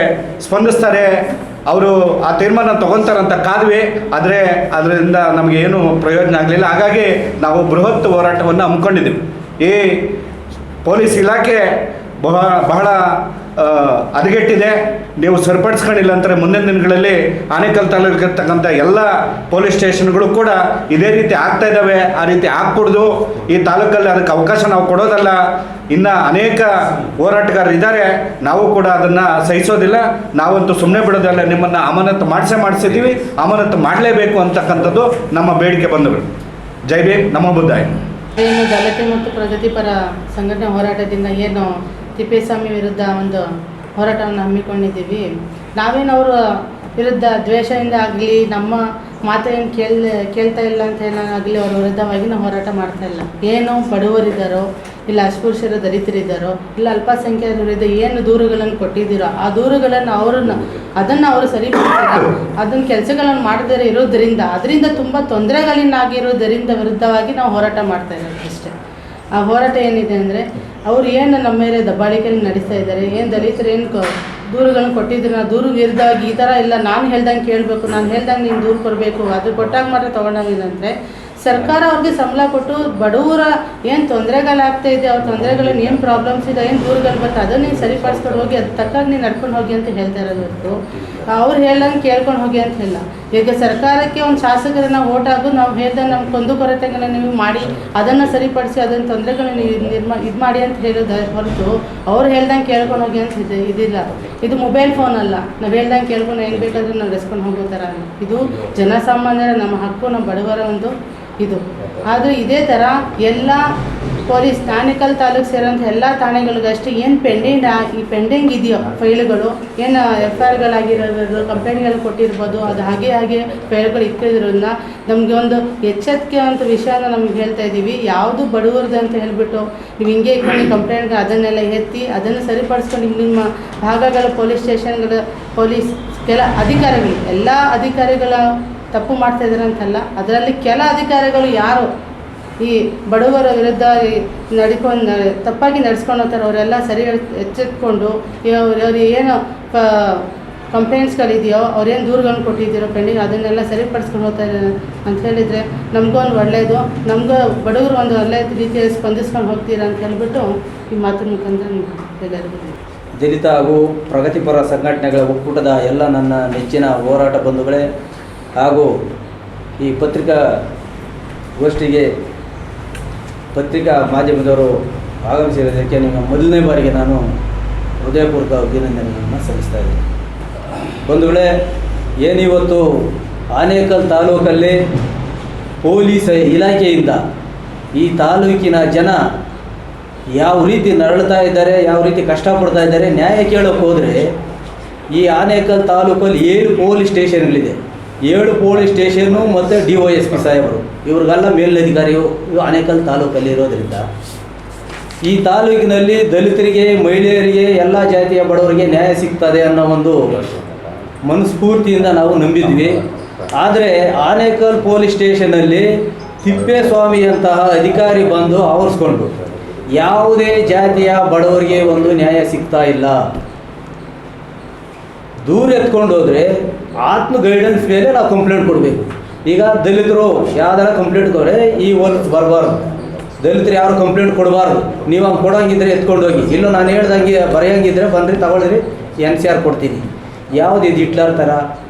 ಸ್ಪಂದಿಸ್ತಾರೆ, ಅವರು ಆ ತೀರ್ಮಾನ ತಗೊತಾರಂತ ಕಾದ್ವಿ. ಆದರೆ ಅದರಿಂದ ನಮಗೆ ಏನು ಪ್ರಯೋಜನ ಆಗಲಿಲ್ಲ. ಹಾಗಾಗಿ ನಾವು ಬೃಹತ್ ಹೋರಾಟವನ್ನು ಹಮ್ಮಿಕೊಂಡಿದ್ದೀವಿ. ಈ ಪೊಲೀಸ್ ಇಲಾಖೆ ಬಹಳ ಹದಗೆಟ್ಟಿದೆ. ನೀವು ಸರಿಪಡಿಸ್ಕೊಂಡಿಲ್ಲ ಅಂದರೆ ಮುಂದಿನ ದಿನಗಳಲ್ಲಿ ಆನೇಕಲ್ ತಾಲೂಕಿರ್ತಕ್ಕಂಥ ಎಲ್ಲ ಪೊಲೀಸ್ ಸ್ಟೇಷನ್ಗಳು ಕೂಡ ಇದೇ ರೀತಿ ಆಗ್ತಾ ಇದ್ದಾವೆ. ಆ ರೀತಿ ಆಗ್ಕೂಡ್ದು. ಈ ತಾಲೂಕಲ್ಲಿ ಅದಕ್ಕೆ ಅವಕಾಶ ನಾವು ಕೊಡೋದಲ್ಲ. ಇನ್ನು ಅನೇಕ ಹೋರಾಟಗಾರರು ಇದ್ದಾರೆ. ನಾವು ಕೂಡ ಅದನ್ನು ಸಹಿಸೋದಿಲ್ಲ. ನಾವಂತೂ ಸುಮ್ಮನೆ ಬಿಡೋದಲ್ಲ. ನಿಮ್ಮನ್ನು ಅಮಾನತು ಮಾಡಿಸಿದ್ದೀವಿ, ಅಮಾನತು ಮಾಡಲೇಬೇಕು ಅಂತಕ್ಕಂಥದ್ದು ನಮ್ಮ ಬೇಡಿಕೆ ಬಂದವರು. ಜೈ ಭೀಮ್, ನಮೋ ಬುದ್ಧಾಯ. ಏನು ದಲಿತ ಮತ್ತು ಪ್ರಗತಿಪರ ಸಂಘಟನೆ ಹೋರಾಟದಿಂದ ಏನು ತಿಪ್ಪೇಸ್ವಾಮಿ ವಿರುದ್ಧ ಒಂದು ಹೋರಾಟವನ್ನು ಹಮ್ಮಿಕೊಂಡಿದ್ದೀವಿ. ನಾವೇನು ಅವರ ವಿರುದ್ಧ ದ್ವೇಷದಿಂದ ಆಗಲಿ, ನಮ್ಮ ಮಾತೇನು ಕೇಳ್ತಾ ಇಲ್ಲ ಅಂತ ಏನಾಗಲಿ ಅವ್ರ ವಿರುದ್ಧವಾಗಿ ನಾವು ಹೋರಾಟ ಮಾಡ್ತಾ ಇಲ್ಲ. ಏನು ಬಡವರಿದ್ದಾರೋ, ಇಲ್ಲ ಅಸ್ಪೃಶ್ಯರು ದಲಿತರಿದ್ದಾರೋ, ಇಲ್ಲ ಅಲ್ಪಸಂಖ್ಯಾತರಿದ್ದ ಏನು ದೂರುಗಳನ್ನು ಕೊಟ್ಟಿದ್ದೀರೋ ಆ ದೂರುಗಳನ್ನು ಅದನ್ನು ಅವರು ಸರಿಪಡಿಸಿದ್ದಾರೆ. ಅದನ್ನು ಕೆಲಸಗಳನ್ನು ಮಾಡದೇ ಇರೋದರಿಂದ ಅದರಿಂದ ತುಂಬ ತೊಂದರೆಗಳನ್ನಾಗಿರೋದರಿಂದ ವಿರುದ್ಧವಾಗಿ ನಾವು ಹೋರಾಟ ಮಾಡ್ತಾ ಇರೋದು ಅಷ್ಟೇ. ಆ ಹೋರಾಟ ಏನಿದೆ ಅಂದರೆ ಅವರು ಏನು ನಮ್ಮ ಮೇಲೆ ದಬ್ಬಾಳಿಕೆಯನ್ನು ನಡೆಸ್ತಾ ಇದ್ದಾರೆ, ಏನು ದಲಿತರು ಏನು ದೂರುಗಳನ್ನು ಕೊಟ್ಟಿದ್ರು, ಆ ದೂರು ವಿರುದ್ಧವಾಗಿ ಈ ಥರ ಇಲ್ಲ, ನಾನು ಹೇಳ್ದಂಗೆ ಕೇಳಬೇಕು, ನಾನು ಹೇಳ್ದಂಗೆ ನೀನು ದೂರು ಕೊಡಬೇಕು, ಅದು ಕೊಟ್ಟಾಗ ಮಾತ್ರ ತೊಗೊಂಡಾಗಿದಂದರೆ ಸರ್ಕಾರ ಅವ್ರಿಗೆ ಸಂಬಳ ಕೊಟ್ಟು ಬಡವರ ಏನು ತೊಂದರೆಗಳಾಗ್ತಾ ಇದೆ, ಅವ್ರ ತೊಂದರೆಗಳಲ್ಲಿ ಏನು ಪ್ರಾಬ್ಲಮ್ಸ್ ಇದೆ, ಏನು ದೂರುಗಳು ಬರ್ತದೆ ಅದನ್ನು ನೀನು ಸರಿಪಡಿಸ್ಕೊಂಡು ಹೋಗಿ ಅದು ತಕ್ಕಾಗಿ ನೀನು ನಡ್ಕೊಂಡು ಹೋಗಿ ಅಂತ ಹೇಳ್ತಾ ಇರೋದು ಹೊರತು ಅವ್ರು ಹೇಳ್ದಂಗೆ ಕೇಳ್ಕೊಂಡು ಹೋಗಿ ಅಂತ ಇಲ್ಲ. ಈಗ ಸರ್ಕಾರಕ್ಕೆ ಒಂದು ಶಾಸಕರನ್ನ ಓಟ್ ಹಾಕು, ನಾವು ಹೇಳ್ದಂಗೆ ನಮ್ಮ ಕುಂದುಕೊರತೆಗಳನ್ನ ನೀವು ಮಾಡಿ ಅದನ್ನು ಸರಿಪಡಿಸಿ ಅದನ್ನು ತೊಂದರೆಗಳನ್ನ ಇದು ಮಾಡಿ ಅಂತ ಹೇಳೋದು ಹೊರತು ಅವ್ರು ಹೇಳ್ದಂಗೆ ಕೇಳ್ಕೊಂಡು ಹೋಗಿ ಅಂತ ಇದಿಲ್ಲ. ಇದು ಮೊಬೈಲ್ ಫೋನ್ ಅಲ್ಲ, ನಾವು ಹೇಳ್ದಂಗೆ ಕೇಳ್ಕೊಂಡು ಹೆಂಗೆ ಬೇಕಾದ್ರೂ ನಾವು ನಡೆಸ್ಕೊಂಡು ಹೋಗೋ ಥರ ಅಲ್ಲ. ಇದು ಜನಸಾಮಾನ್ಯರ ನಮ್ಮ ಹಕ್ಕು, ನಮ್ಮ ಬಡವರ ಒಂದು ಇದು. ಆದರೆ ಇದೇ ಥರ ಎಲ್ಲ ಪೊಲೀಸ್ ಆನೇಕಲ್ ತಾಲೂಕು ಸೇರೋಂಥ ಎಲ್ಲ ಠಾಣೆಗಳಿಗಷ್ಟೇ ಏನು ಪೆಂಡಿಂಗ್ ಇದೆಯೋ ಫೈಲ್ಗಳು, ಏನು FIRಗಳಾಗಿರೋದು, ಕಂಪ್ಲೇಂಟ್ಗಳು ಕೊಟ್ಟಿರ್ಬೋದು, ಅದು ಹಾಗೆ ಫೈಲ್ಗಳು ಇಕ್ಕಿದ್ರಿಂದ ನಮಗೆ ಒಂದು ಎಚ್ಚರಿಕೆ ಅಂತ ವಿಷಯನ ನಮ್ಗೆ ಹೇಳ್ತಾ ಇದ್ದೀವಿ. ಯಾವುದು ಬಡವರದು ಅಂತ ಹೇಳಿಬಿಟ್ಟು ನೀವು ಹಿಂಗೆ ಇಟ್ಕೊಂಡು ಕಂಪ್ಲೇಂಟ್ಗೆ ಅದನ್ನೆಲ್ಲ ಎತ್ತಿ ಅದನ್ನು ಸರಿಪಡಿಸ್ಕೊಂಡು ನಿಮ್ಮ ಭಾಗಗಳ ಪೊಲೀಸ್ ಸ್ಟೇಷನ್ಗಳ ಪೊಲೀಸ್ ಕೆಲ ಅಧಿಕಾರಿಗಳು, ಎಲ್ಲ ಅಧಿಕಾರಿಗಳ ತಪ್ಪು ಮಾಡ್ತಾ ಇದ್ದಾರೆ ಅಂತಲ್ಲ, ಅದರಲ್ಲಿ ಕೆಲ ಅಧಿಕಾರಿಗಳು ಯಾರು ಈ ಬಡವರ ವಿರುದ್ಧ ತಪ್ಪಾಗಿ ನಡೆಸ್ಕೊಂಡು ಹೋಗ್ತಾರೆ ಅವರೆಲ್ಲ ಸರಿ ಎಚ್ಚೆತ್ಕೊಂಡು ಅವ್ರು ಏನು ಕಂಪ್ಲೇಂಟ್ಸ್ಗಳಿದೆಯೋ, ಅವ್ರೇನು ದೂರುಗಳನ್ನು ಕೊಟ್ಟಿದ್ದೀರೋ ಪೆಂಡಿಂಗ್ ಅದನ್ನೆಲ್ಲ ಸರಿಪಡಿಸ್ಕೊಂಡು ಹೋಗ್ತಾರೆ ಅಂತ ಹೇಳಿದರೆ ನಮಗೂ ಒಂದು ಒಳ್ಳೆಯದು, ನಮಗೂ ಬಡವರು ಒಂದು ಒಳ್ಳೆಯ ರೀತಿಯಲ್ಲಿ ಸ್ಪಂದಿಸ್ಕೊಂಡು ಹೋಗ್ತೀರಾ ಅಂತ ಹೇಳಿಬಿಟ್ಟು ಈ ಮಾತಿನ ಮುಖಾಂತರ ಎಲ್ಲರಿಗೂ ದಲಿತ ಹಾಗೂ ಪ್ರಗತಿಪರ ಸಂಘಟನೆಗಳ ಒಕ್ಕೂಟದ ಎಲ್ಲ ನನ್ನ ನೆಚ್ಚಿನ ಹೋರಾಟ ಬಂಧುಗಳೇ ಹಾಗೂ ಈ ಪತ್ರಿಕಾಗೋಷ್ಠಿಗೆ ಪತ್ರಿಕಾ ಮಾಧ್ಯಮದವರು ಆಗಮಿಸಿರೋದಕ್ಕೆ ನಿಮ್ಮ ಮೊದಲನೇ ಬಾರಿಗೆ ನಾನು ಹೃದಯಪೂರ್ವಕ ಅಭಿನಂದನೆಗಳನ್ನು ಸಲ್ಲಿಸ್ತಾ ಇದ್ದೀನಿ. ಬಂಧುಗಳೇ, ಏನಿವತ್ತು ಆನೇಕಲ್ ತಾಲೂಕಲ್ಲಿ ಪೊಲೀಸ್ ಇಲಾಖೆಯಿಂದ ಈ ತಾಲೂಕಿನ ಜನ ಯಾವ ರೀತಿ ನರಳ್ತಾ ಇದ್ದಾರೆ, ಯಾವ ರೀತಿ ಕಷ್ಟಪಡ್ತಾ ಇದ್ದಾರೆ, ನ್ಯಾಯ ಕೇಳೋಕ್ಕೆ ಹೋದರೆ ಈ ಆನೇಕಲ್ ತಾಲೂಕಲ್ಲಿ 7 ಪೊಲೀಸ್ ಸ್ಟೇಷನ್ಗಳಿದೆ. 7 ಪೊಲೀಸ್ ಸ್ಟೇಷನ್ನು ಮತ್ತು DOSP ಸಾಹೇಬರು ಇವ್ರಿಗೆಲ್ಲ ಮೇಲಧಿಕಾರಿಯು ಆನೇಕಲ್ ತಾಲೂಕಲ್ಲಿ ಇರೋದರಿಂದ ಈ ತಾಲೂಕಿನಲ್ಲಿ ದಲಿತರಿಗೆ, ಮಹಿಳೆಯರಿಗೆ, ಎಲ್ಲ ಜಾತಿಯ ಬಡವರಿಗೆ ನ್ಯಾಯ ಸಿಗ್ತದೆ ಅನ್ನೋ ಒಂದು ಮನಸ್ಫೂರ್ತಿಯಿಂದ ನಾವು ನಂಬಿದ್ವಿ. ಆದರೆ ಆನೇಕಲ್ ಪೊಲೀಸ್ ಸ್ಟೇಷನ್ನಲ್ಲಿ ತಿಪ್ಪೇಸ್ವಾಮಿಯಂತಹ ಅಧಿಕಾರಿ ಬಂದು ಆವರಿಸ್ಕೊಂಡು ಯಾವುದೇ ಜಾತಿಯ ಬಡವರಿಗೆ ಒಂದು ನ್ಯಾಯ ಸಿಗ್ತಾ ಇಲ್ಲ. ದೂರ ಎತ್ಕೊಂಡು ಹೋದರೆ ಆತ್ಮ ಗೈಡೆನ್ಸ್ ಮೇಲೆ ನಾವು ಕಂಪ್ಲೇಂಟ್ ಕೊಡಬೇಕು. ಈಗ ದಲಿತರು ಯಾವ್ದಾರ ಕಂಪ್ಲೇಂಟ್ ಕೊಟ್ಟರೆ ಈ ವರ್ಕ್ಸ್ ಬರಬಾರ್ದು, ದಲಿತರು ಯಾರು ಕಂಪ್ಲೇಂಟ್ ಕೊಡಬಾರ್ದು, ನೀವು ಹಂಗೆ ಕೊಡೋಂಗಿದ್ರೆ ಎತ್ಕೊಂಡು ಹೋಗಿ, ಇಲ್ಲೂ ನಾನು ಹೇಳ್ದಂಗೆ ಬರೆಯೋಂಗಿದ್ರೆ ಬನ್ನಿರಿ ತಗೊಳ್ಳಿರಿ NCR ಕೊಡ್ತೀನಿ. ಯಾವುದು ಇದು ಹಿಟ್ಲರ್ ಥರ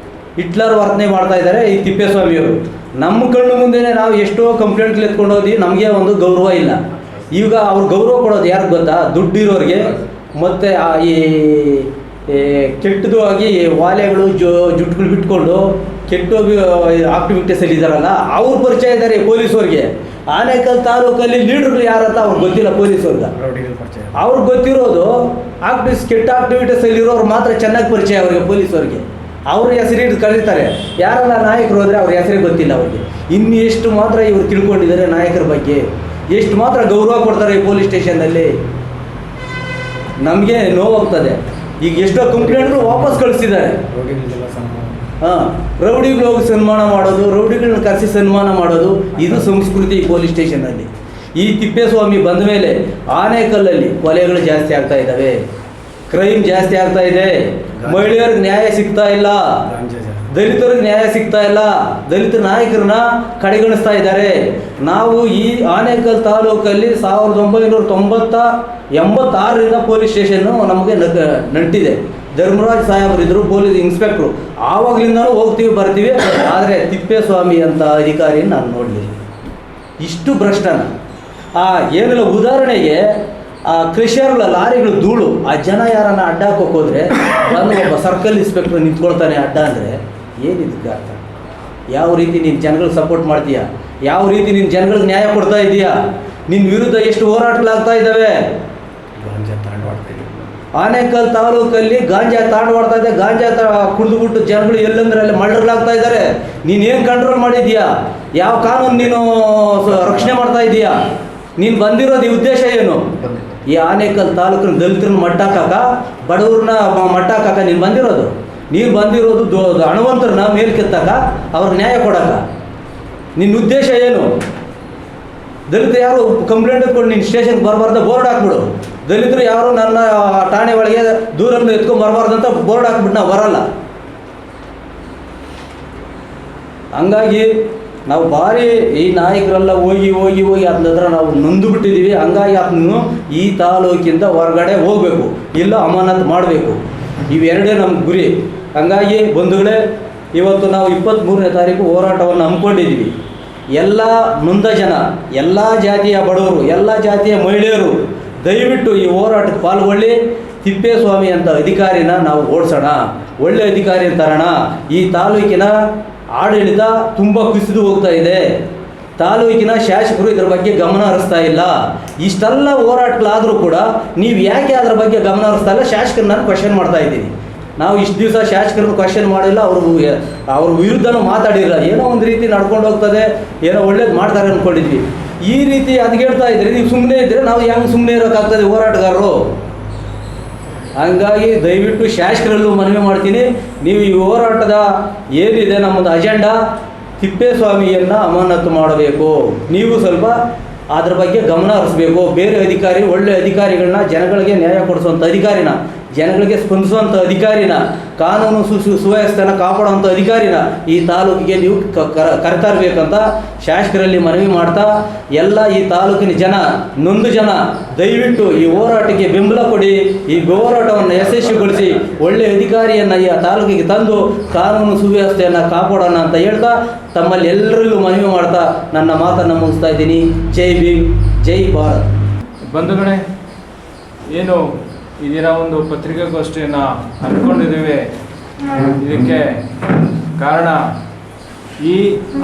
ಹಿಟ್ಲರ್ ವರ್ತನೆ ಮಾಡ್ತಾ ಇದ್ದಾರೆ ಈ ತಿಪ್ಪೇಸ್ವಾಮಿಯವರು. ನಮ್ಮ ಕಣ್ಣು ಮುಂದೆನೇ ನಾವು ಎಷ್ಟೋ ಕಂಪ್ಲೇಂಟ್ಗಳು ಎತ್ಕೊಂಡು ಹೋದಿ, ನಮಗೆ ಒಂದು ಗೌರವ ಇಲ್ಲ. ಈಗ ಅವ್ರು ಗೌರವ ಕೊಡೋದು ಯಾರಿಗೆ ಗೊತ್ತಾ? ದುಡ್ಡಿರೋರಿಗೆ ಮತ್ತು ಈ ಕೆಟ್ಟದು ಆಗಿ ವಾಲೆಗಳು ಜುಟ್ಟುಗಳು ಬಿಟ್ಕೊಂಡು ಕೆಟ್ಟೋಗಿ ಆಕ್ಟಿವಿಟೀಸಲ್ಲಿ ಇದ್ದಾರಲ್ಲ ಅವ್ರ ಪರಿಚಯ ಇದ್ದಾರೆ ಪೊಲೀಸವ್ರಿಗೆ. ಆನೇಕಲ್ ತಾಲೂಕಲ್ಲಿ ಲೀಡರ್ಗಳು ಯಾರಂತ ಅವ್ರಿಗೆ ಗೊತ್ತಿಲ್ಲ ಪೊಲೀಸವ್ರಿಗೆ. ಅವ್ರಿಗೆ ಗೊತ್ತಿರೋದು ಕೆಟ್ಟ ಆಕ್ಟಿವಿಟೀಸಲ್ಲಿರೋರು ಮಾತ್ರ ಚೆನ್ನಾಗಿ ಪರಿಚಯ ಅವ್ರಿಗೆ ಪೊಲೀಸವ್ರಿಗೆ. ಅವ್ರ ಹೆಸರು ಕರೀತಾರೆ. ಯಾರೆಲ್ಲ ನಾಯಕರು ಹೋದರೆ ಅವ್ರ ಹೆಸರೇ ಗೊತ್ತಿಲ್ಲ ಅವ್ರಿಗೆ. ಇನ್ನು ಎಷ್ಟು ಮಾತ್ರ ಇವರು ತಿಳ್ಕೊಂಡಿದ್ದಾರೆ ನಾಯಕರ ಬಗ್ಗೆ, ಎಷ್ಟು ಮಾತ್ರ ಗೌರವ ಕೊಡ್ತಾರೆ ಈ ಪೊಲೀಸ್ ಸ್ಟೇಷನ್ನಲ್ಲಿ. ನಮಗೆ ನೋವಾಗ್ತದೆ. ಈಗ ಎಷ್ಟೋ ಕಂಪ್ಲೇಂಟ್ಗಳು ವಾಪಸ್ ಕಳಿಸ್ತಿದ್ದಾರೆ. ಹಾಂ, ರೌಡಿಗಳು ಹೋಗಿ ಸನ್ಮಾನ ಮಾಡೋದು, ರೌಡಿಗಳನ್ನ ಕರೆಸಿ ಸನ್ಮಾನ ಮಾಡೋದು, ಇದು ಸಂಸ್ಕೃತಿ ಈ ಪೊಲೀಸ್ ಸ್ಟೇಷನ್ನಲ್ಲಿ. ಈ ತಿಪ್ಪೇಸ್ವಾಮಿ ಬಂದ ಮೇಲೆ ಆನೇಕಲ್ಲಲ್ಲಿ ಕೊಲೆಗಳು ಜಾಸ್ತಿ ಆಗ್ತಾ ಇದ್ದಾವೆ, ಕ್ರೈಮ್ ಜಾಸ್ತಿ ಆಗ್ತಾ ಇದೆ, ಮಹಿಳೆಯರಿಗೆ ನ್ಯಾಯ ಸಿಗ್ತಾ ಇಲ್ಲ, ದಲಿತರಿಗೆ ನ್ಯಾಯ ಸಿಗ್ತಾ ಇಲ್ಲ, ದಲಿತ ನಾಯಕರನ್ನ ಕಡೆಗಣಿಸ್ತಾ ಇದ್ದಾರೆ. ನಾವು ಈ ಆನೇಕಲ್ ತಾಲೂಕಲ್ಲಿ 1986ರಿಂದ ಪೊಲೀಸ್ ಸ್ಟೇಷನ್ನು ನಮಗೆ ನಂಟಿದೆ. ಧರ್ಮರಾಜ್ ಸಾಹೇಬರಿದ್ದರು ಪೊಲೀಸ್ ಇನ್ಸ್ಪೆಕ್ಟ್ರು, ಆವಾಗಲಿಂದನೂ ಹೋಗ್ತೀವಿ ಬರ್ತೀವಿ. ಆದರೆ ತಿಪ್ಪೇಸ್ವಾಮಿ ಅಂತ ಅಧಿಕಾರಿ ನಾನು ನೋಡಲಿಲ್ಲ. ಇಷ್ಟು ಭ್ರಷ್ಟನ. ಏನಿಲ್ಲ, ಉದಾಹರಣೆಗೆ ಆ ಕ್ರಿಷರ್ಗಳ ಲಾರಿಗಳು ಧೂಳು, ಆ ಜನ ಯಾರನ್ನ ಅಡ್ಡ ಹಾಕೋಕೆ ಹೋದರೆ ನಾನು ಒಬ್ಬ ಸರ್ಕಲ್ ಇನ್ಸ್ಪೆಕ್ಟರ್ ನಿಂತ್ಕೊಳ್ತಾನೆ ಅಡ್ಡ ಅಂದರೆ ಏನಿದಕ್ಕೆ ಅರ್ಥ? ಯಾವ ರೀತಿ ನೀನು ಜನಗಳಿಗೆ ಸಪೋರ್ಟ್ ಮಾಡ್ತೀಯಾ? ಯಾವ ರೀತಿ ನೀನು ಜನಗಳಿಗೆ ನ್ಯಾಯ ಕೊಡ್ತಾ ಇದೀಯಾ? ನಿನ್ನ ವಿರುದ್ಧ ಎಷ್ಟು ಹೋರಾಟಗಳಾಗ್ತಾ ಇದ್ದಾವೆ. ಆನೇಕಲ್ ತಾಲೂಕಲ್ಲಿ ಗಾಂಜಾ ತಾಂಡವಾಡ್ತಾ ಇದೆ. ಗಾಂಜಾ ಕುಡಿದುಬಿಟ್ಟು ಜನಗಳು ಎಲ್ಲಂದ್ರೆ ಅಲ್ಲಿ ಮರ್ಡರ್ಗಳಾಗ್ತಾ ಇದ್ದಾರೆ. ನೀನೇನು ಕಂಟ್ರೋಲ್ ಮಾಡಿದ್ಯಾ? ಯಾವ ಕಾನೂನು ನೀನು ರಕ್ಷಣೆ ಮಾಡ್ತಾ ಇದೀಯಾ? ನೀನು ಬಂದಿರೋದು ಈ ಉದ್ದೇಶ ಏನು? ಈ ಆನೇಕಲ್ ತಾಲೂಕಿನ ದಲಿತರನ್ನ ಮಟ್ಟಾಕಾಕ, ಬಡವ್ರನ್ನ ಮಟ್ಟಾಕಾಕ ನೀನು ಬಂದಿರೋದು. ನೀನು ಬಂದಿರೋದು ಹಣವಂತರನ್ನ ಮೇಲ್ಕೆತ್ತಾಕ, ಅವ್ರಿಗೆ ನ್ಯಾಯ ಕೊಡೋಕ. ನಿನ್ನ ಉದ್ದೇಶ ಏನು? ದಲಿತ ಯಾರು ಕಂಪ್ಲೇಂಟ್ ಎತ್ಕೊಂಡು ನೀನು ಸ್ಟೇಷನ್ಗೆ ಬರಬಾರ್ದು ಬೋರ್ಡ್ ಹಾಕ್ಬಿಡು. ದಲಿತರು ಯಾರು ನನ್ನ ಠಾಣೆ ಒಳಗೆ ದೂರನ್ನು ಎತ್ಕೊಂಡು ಬರಬಾರ್ದಂತ ಬೋರ್ಡ್ ಹಾಕ್ಬಿಟ್ಟು ನಾವು ಬರಲ್ಲ. ಹಂಗಾಗಿ ನಾವು ಭಾರಿ ಈ ನಾಯಕರೆಲ್ಲ ಹೋಗಿ ಹೋಗಿ ಹೋಗಿ ಅದನ್ನ ನಾವು ನೊಂದು ಬಿಟ್ಟಿದ್ದೀವಿ. ಹಂಗಾಗಿ ಅದನ್ನು ಈ ತಾಲೂಕಿಂದ ಹೊರಗಡೆ ಹೋಗಬೇಕು, ಇಲ್ಲ ಅಮಾನತು ಮಾಡಬೇಕು. ಇವೆರಡೇ ನಮ್ಮ ಗುರಿ. ಹಂಗಾಗಿ ಬಂಧುಗಳೇ, ಇವತ್ತು ನಾವು 23ನೇ ತಾರೀಕು ಹೋರಾಟವನ್ನು ಹಮ್ಮಿಕೊಂಡಿದ್ದೀವಿ. ಎಲ್ಲ ನೊಂದ ಜನ, ಎಲ್ಲ ಜಾತಿಯ ಬಡವರು, ಎಲ್ಲ ಜಾತಿಯ ಮಹಿಳೆಯರು ದಯವಿಟ್ಟು ಈ ಹೋರಾಟಕ್ಕೆ ಪಾಲ್ಗೊಳ್ಳಿ. ತಿಪ್ಪೇಸ್ವಾಮಿ ಅಂತ ಅಧಿಕಾರಿನ ನಾವು ಓಡಿಸೋಣ, ಒಳ್ಳೆ ಅಧಿಕಾರಿ ತರೋಣ. ಈ ತಾಲೂಕಿನ ಆಡಳಿತ ತುಂಬ ಕುಸಿದು ಹೋಗ್ತಾ ಇದೆ. ತಾಲೂಕಿನ ಶಾಸಕರು ಇದರ ಬಗ್ಗೆ ಗಮನ ಹರಿಸ್ತಾ ಇಲ್ಲ. ಇಷ್ಟೆಲ್ಲ ಹೋರಾಟಗಳಾದರೂ ಕೂಡ ನೀವು ಯಾಕೆ ಅದರ ಬಗ್ಗೆ ಗಮನ ಹರಿಸ್ತಾ ಇಲ್ಲ? ಶಾಸಕರನ್ನ ನಾನು ಕ್ವಶನ್ ಮಾಡ್ತಾ ಇದ್ದೀನಿ. ನಾವು ಇಷ್ಟು ದಿವಸ ಶಾಸಕರನ್ನು ಕ್ವಶನ್ ಮಾಡಿಲ್ಲ, ಅವ್ರ ವಿರುದ್ಧನೂ ಮಾತಾಡಿಲ್ಲ. ಏನೋ ಒಂದು ರೀತಿ ನಡ್ಕೊಂಡು ಹೋಗ್ತದೆ, ಏನೋ ಒಳ್ಳೇದು ಮಾಡ್ತಾರೆ ಅಂದ್ಕೊಂಡಿದ್ವಿ. ಈ ರೀತಿ ಹೇಳ್ತಾ ಇದ್ರೆ ನೀವು ಸುಮ್ಮನೆ ಇದ್ದರೆ ನಾವು ಹೆಂಗೆ ಸುಮ್ಮನೆ ಇರೋಕ್ಕಾಗ್ತದೆ ಹೋರಾಟಗಾರರು? ಹಂಗಾಗಿ ದಯವಿಟ್ಟು ಶಾಸಕರಲ್ಲೂ ಮನವಿ ಮಾಡ್ತೀನಿ, ನೀವು ಈ ಹೋರಾಟದ ಏನಿದೆ ನಮ್ಮದು ಅಜೆಂಡಾ, ತಿಪ್ಪೇಸ್ವಾಮಿಯನ್ನು ಅಮಾನತು ಮಾಡಬೇಕು. ನೀವು ಸ್ವಲ್ಪ ಅದ್ರ ಬಗ್ಗೆ ಗಮನ ಹರಿಸ್ಬೇಕು. ಬೇರೆ ಅಧಿಕಾರಿ, ಒಳ್ಳೆ ಅಧಿಕಾರಿಗಳನ್ನ, ಜನಗಳಿಗೆ ನ್ಯಾಯ ಕೊಡಿಸುವಂಥ ಅಧಿಕಾರಿನ, ಜನಗಳಿಗೆ ಸ್ಪಂದಿಸುವಂಥ ಅಧಿಕಾರಿನ, ಕಾನೂನು ಸುವ್ಯವಸ್ಥೆನ ಕಾಪಾಡುವಂಥ ಅಧಿಕಾರಿನ ಈ ತಾಲೂಕಿಗೆ ನೀವು ಕರೆತರಬೇಕಂತ ಶಾಸಕರಲ್ಲಿ ಮನವಿ ಮಾಡ್ತಾ, ಎಲ್ಲ ಈ ತಾಲೂಕಿನ ಜನ, ನೊಂದು ಜನ ದಯವಿಟ್ಟು ಈ ಹೋರಾಟಕ್ಕೆ ಬೆಂಬಲ ಕೊಡಿ. ಈ ಹೋರಾಟವನ್ನು ಯಶಸ್ವಿಗೊಳಿಸಿ ಒಳ್ಳೆಯ ಅಧಿಕಾರಿಯನ್ನು ಈ ತಾಲೂಕಿಗೆ ತಂದು ಕಾನೂನು ಸುವ್ಯವಸ್ಥೆಯನ್ನು ಕಾಪಾಡೋಣ ಅಂತ ಹೇಳ್ತಾ, ತಮ್ಮಲ್ಲಿ ಎಲ್ಲರಲ್ಲೂ ಮನವಿ ಮಾಡ್ತಾ ನನ್ನ ಮಾತನ್ನು ಮುಗಿಸ್ತಾ ಇದ್ದೀನಿ. ಜೈ ಭೀಮ್, ಜೈ ಭಾರತ್. ಬಂಧುಗಳೇ, ಏನು ಈ ದಿನ ಒಂದು ಪತ್ರಿಕಾಗೋಷ್ಠಿಯನ್ನು ಹಮ್ಮಿಕೊಂಡಿದ್ದೇವೆ. ಇದಕ್ಕೆ ಕಾರಣ ಈ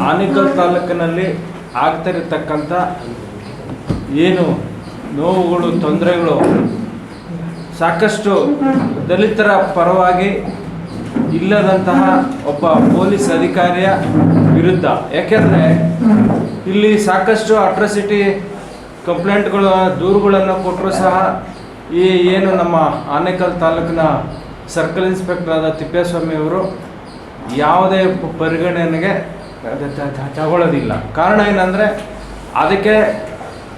ಆನೇಕಲ್ ತಾಲೂಕಿನಲ್ಲಿ ಆಗ್ತಿರತಕ್ಕಂಥ ಏನು ನೋವುಗಳು, ತೊಂದರೆಗಳು ಸಾಕಷ್ಟು ದಲಿತರ ಪರವಾಗಿ ಇಲ್ಲದಂತಹ ಒಬ್ಬ ಪೊಲೀಸ್ ಅಧಿಕಾರಿಯ ವಿರುದ್ಧ. ಯಾಕೆಂದರೆ ಇಲ್ಲಿ ಸಾಕಷ್ಟು ಅಟ್ರಾಸಿಟಿ ಕಂಪ್ಲೇಂಟ್ಗಳು, ದೂರುಗಳನ್ನು ಕೊಟ್ಟರು ಸಹ ಈ ಏನು ನಮ್ಮ ಆನೇಕಲ್ ತಾಲೂಕಿನ ಸರ್ಕಲ್ ಇನ್ಸ್ಪೆಕ್ಟರ್ ಆದ ತಿಪ್ಪೇಸ್ವಾಮಿ ಅವರು ಯಾವುದೇ ಪರಿಗಣನೆಗೆ ತಗೊಳ್ಳೋದಿಲ್ಲ. ಕಾರಣ ಏನಂದರೆ ಅದಕ್ಕೆ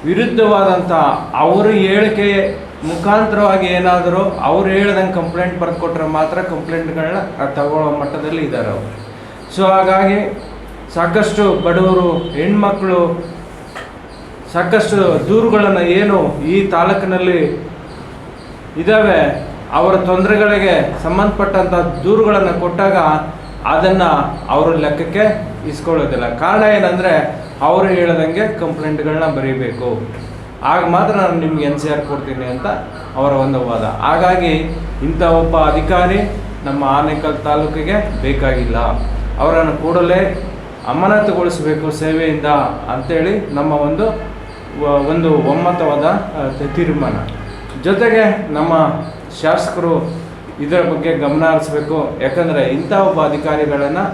ವಿರುದ್ಧವಾದಂಥ ಅವರು ಹೇಳಿಕೆ ಮುಖಾಂತರವಾಗಿ ಏನಾದರೂ ಅವ್ರು ಹೇಳ್ದಂಗೆ ಕಂಪ್ಲೇಂಟ್ ಬರೆದು ಕೊಟ್ಟರೆ ಮಾತ್ರ ಕಂಪ್ಲೇಂಟ್ಗಳನ್ನ ತಗೊಳ್ಳೋ ಮಟ್ಟದಲ್ಲಿ ಇದ್ದಾರೆ ಅವರು. ಸೊ ಹಾಗಾಗಿ ಸಾಕಷ್ಟು ಬಡವರು, ಹೆಣ್ಮಕ್ಳು ಸಾಕಷ್ಟು ದೂರುಗಳನ್ನು ಏನು ಈ ತಾಲೂಕಿನಲ್ಲಿ ಇದ್ದಾವೆ, ಅವರ ತೊಂದರೆಗಳಿಗೆ ಸಂಬಂಧಪಟ್ಟಂಥ ದೂರುಗಳನ್ನು ಕೊಟ್ಟಾಗ ಅದನ್ನು ಅವರು ಲೆಕ್ಕಕ್ಕೆ ಇಸ್ಕೊಳ್ಳೋದಿಲ್ಲ. ಕಾರಣ ಏನಂದರೆ ಅವರು ಹೇಳ್ದಂಗೆ ಕಂಪ್ಲೇಂಟ್ಗಳನ್ನ ಬರೀಬೇಕು, ಆಗ ಮಾತ್ರ ನಾನು ನಿಮ್ಗೆ NCR ಕೊಡ್ತೀನಿ ಅಂತ ಅವರ ಒಂದು ವಾದ. ಹಾಗಾಗಿ ಇಂಥ ಒಬ್ಬ ಅಧಿಕಾರಿ ನಮ್ಮ ಆನೇಕಲ್ ತಾಲೂಕಿಗೆ ಬೇಕಾಗಿಲ್ಲ. ಅವರನ್ನು ಕೂಡಲೇ ಅಮಾನತುಗೊಳಿಸಬೇಕು ಸೇವೆಯಿಂದ ಅಂಥೇಳಿ ನಮ್ಮ ಒಂದು ಒಮ್ಮತವಾದ ತೀರ್ಮಾನ. ಜೊತೆಗೆ ನಮ್ಮ ಶಾಸಕರು ಇದರ ಬಗ್ಗೆ ಗಮನ ಹರಿಸ್ಬೇಕು. ಯಾಕಂದರೆ ಇಂಥ ಒಬ್ಬ ಅಧಿಕಾರಿಗಳನ್ನು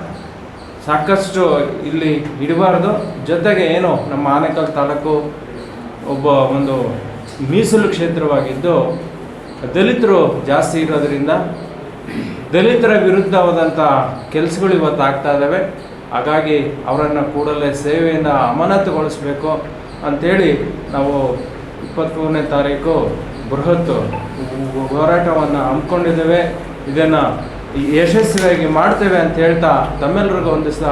ಸಾಕಷ್ಟು ಇಲ್ಲಿ ಇಡಬಾರ್ದು. ಜೊತೆಗೆ ಏನು ನಮ್ಮ ಆನೇಕಲ್ ತಾಲೂಕು ಒಬ್ಬ ಒಂದು ಮೀಸಲು ಕ್ಷೇತ್ರವಾಗಿದ್ದು ದಲಿತರು ಜಾಸ್ತಿ ಇರೋದರಿಂದ ದಲಿತರ ವಿರುದ್ಧವಾದಂಥ ಕೆಲಸಗಳು ಇವತ್ತು ಆಗ್ತಾ ಇದ್ದಾವೆ. ಹಾಗಾಗಿ ಅವರನ್ನು ಕೂಡಲೇ ಸೇವೆಯಿಂದ ಅಮಾನತುಗೊಳಿಸಬೇಕು ಅಂಥೇಳಿ ನಾವು 23ನೇ ತಾರೀಕು ಬೃಹತ್ ಹೋರಾಟವನ್ನು ಹಮ್ಮಿಕೊಂಡಿದ್ದೇವೆ. ಇದನ್ನು ಯಶಸ್ವಿಯಾಗಿ ಮಾಡ್ತೇವೆ ಅಂತ ಹೇಳ್ತಾ ತಮ್ಮೆಲ್ಲರಿಗೂ ಒಂದು ದಿವಸ